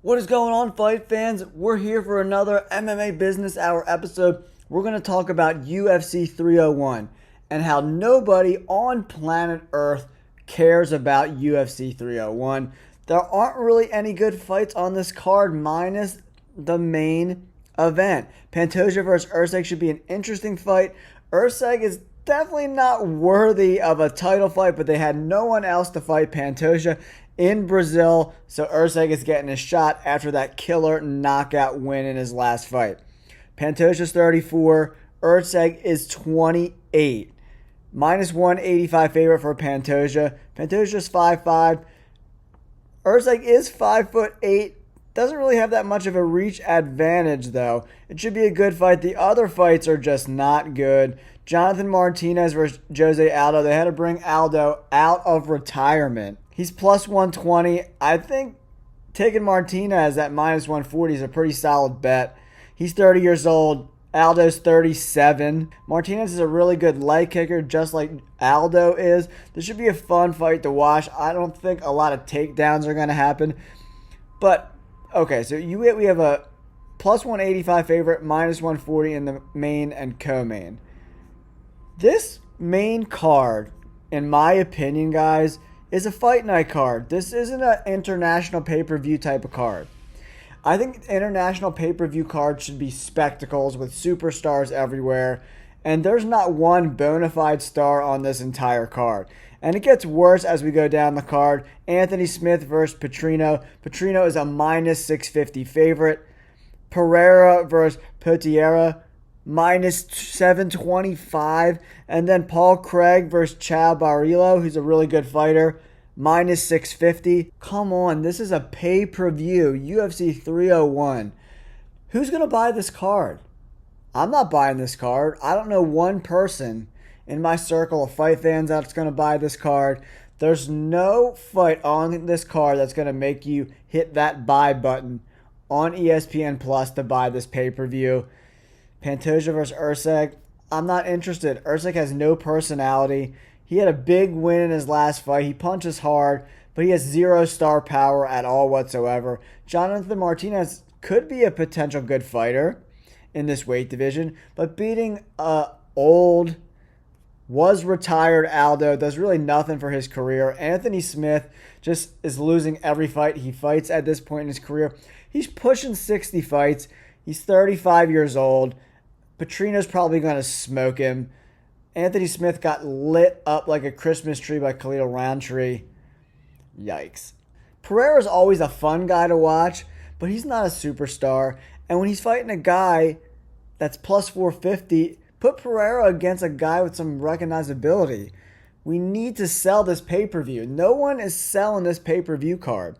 What is going on, fight fans? We're here for another MMA Business Hour episode. We're going to talk about UFC 301 and how nobody on planet Earth cares about UFC 301. There aren't really any good fights on this card minus the main event. Pantoja versus Erceg should be an interesting fight. Erceg is definitely not worthy of a title fight, but they had no one else to fight Pantoja in Brazil, so Erceg is getting a shot after that killer knockout win in his last fight. Pantoja's 34, Erceg is 28. Minus 185 favorite for Pantoja. Pantoja's 5'5". Erceg is 5'8". Doesn't really have that much of a reach advantage, though. It should be a good fight. The other fights are just not good. Jonathan Martinez versus José Aldo. They had to bring Aldo out of retirement. He's plus 120. I think taking Martinez at minus 140 is a pretty solid bet. He's 30 years old. Aldo's 37. Martinez is a really good leg kicker, just like Aldo is. This should be a fun fight to watch. I don't think a lot of takedowns are going to happen. But, okay, so we have a plus 185 favorite, minus 140 in the main and co-main. This main card, in my opinion, guys, is a fight night card. This isn't an international pay-per-view type of card. I think international pay-per-view cards should be spectacles with superstars everywhere, and there's not one bona fide star on this entire card. And it gets worse as we go down the card. Anthony Smith versus Petrino. Petrino is a minus 650 favorite. Pereira versus Potieria, minus 725. And then Paul Craig versus Chao Barrillo, who's a really good fighter, minus 650. Come on, this is a pay-per-view, UFC 301. Who's going to buy this card? I'm not buying this card. I don't know one person in my circle of fight fans that's going to buy this card. There's no fight on this card that's going to make you hit that buy button on ESPN Plus to buy this pay-per-view. Pantoja versus Erceg, I'm not interested. Erceg has no personality. He had a big win in his last fight. He punches hard, but he has zero star power at all whatsoever. Jonathan Martinez could be a potential good fighter in this weight division, but beating old, was retired Aldo does really nothing for his career. Anthony Smith just is losing every fight he fights at this point in his career. He's pushing 60 fights. He's 35 years old. Petrino's probably going to smoke him. Anthony Smith got lit up like a Christmas tree by Khalil Roundtree. Yikes. Pereira's always a fun guy to watch, but he's not a superstar. And when he's fighting a guy that's plus 450, put Pereira against a guy with some recognizability. We need to sell this pay-per-view. No one is selling this pay-per-view card.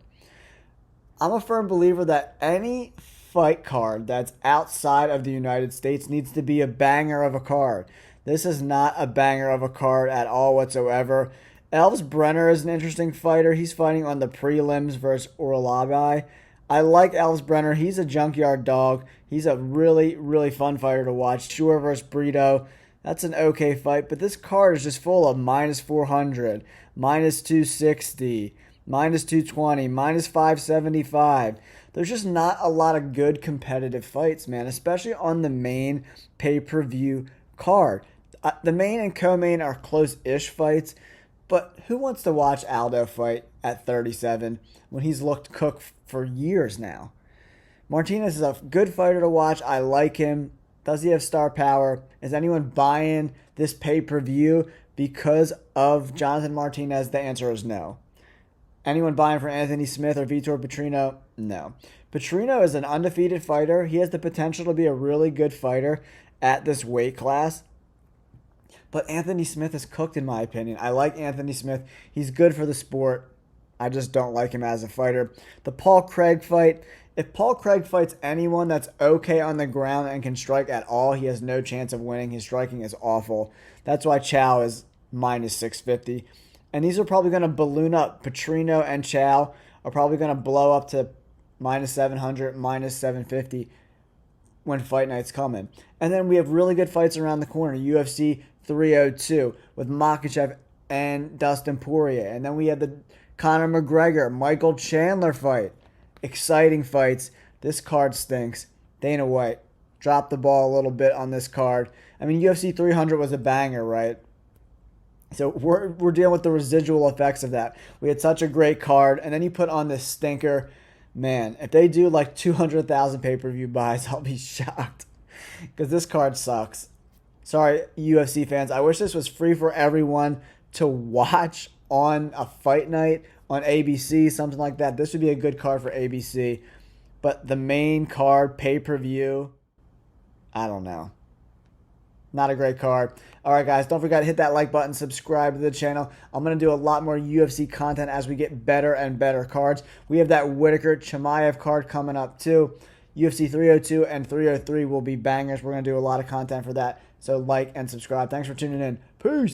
I'm a firm believer that any fight card that's outside of the United States needs to be a banger of a card. This is not a banger of a card at all whatsoever. Elves Brenner is an interesting fighter. He's fighting on the prelims versus Orlabi. I like Elves Brenner. He's a junkyard dog. He's a really, really fun fighter to watch. Shore versus Brito. That's an okay fight, but this card is just full of minus 400, minus 260, minus 220, minus 575. There's just not a lot of good competitive fights, man, especially on the main pay-per-view card. The main and co-main are close-ish fights, but who wants to watch Aldo fight at 37 when he's looked cooked for years now? Martinez is a good fighter to watch. I like him. Does he have star power? Is anyone buying this pay-per-view because of Jonathan Martinez? The answer is no. Anyone buying for Anthony Smith or Vitor Petrino? No. Petrino is an undefeated fighter. He has the potential to be a really good fighter at this weight class. But Anthony Smith is cooked, in my opinion. I like Anthony Smith. He's good for the sport. I just don't like him as a fighter. The Paul Craig fight. If Paul Craig fights anyone that's okay on the ground and can strike at all, he has no chance of winning. His striking is awful. That's why Chao is minus 650. And these are probably going to balloon up. Petrino and Chao are probably going to blow up to minus 700, minus 750 when fight night's coming. And then we have really good fights around the corner. UFC 302 with Makhachev and Dustin Poirier. And then we had the Conor McGregor, Michael Chandler fight. exciting fights. This card stinks. Dana White dropped the ball a little bit on this card. I mean, UFC 300 was a banger, right? So we're dealing with the residual effects of that. We had such a great card, and then you put on this stinker. Man, if they do like 200,000 pay-per-view buys, I'll be shocked. Because this card sucks. Sorry, UFC fans. I wish this was free for everyone to watch on a fight night on ABC, something like that. This would be a good card for ABC. But the main card, pay-per-view, I don't know. Not a great card. All right, guys, don't forget to hit that like button, subscribe to the channel. I'm going to do a lot more UFC content as we get better and better cards. We have that Whitaker Chimaev card coming up, too. UFC 302 and 303 will be bangers. We're going to do a lot of content for that. So like and subscribe. Thanks for tuning in. Peace.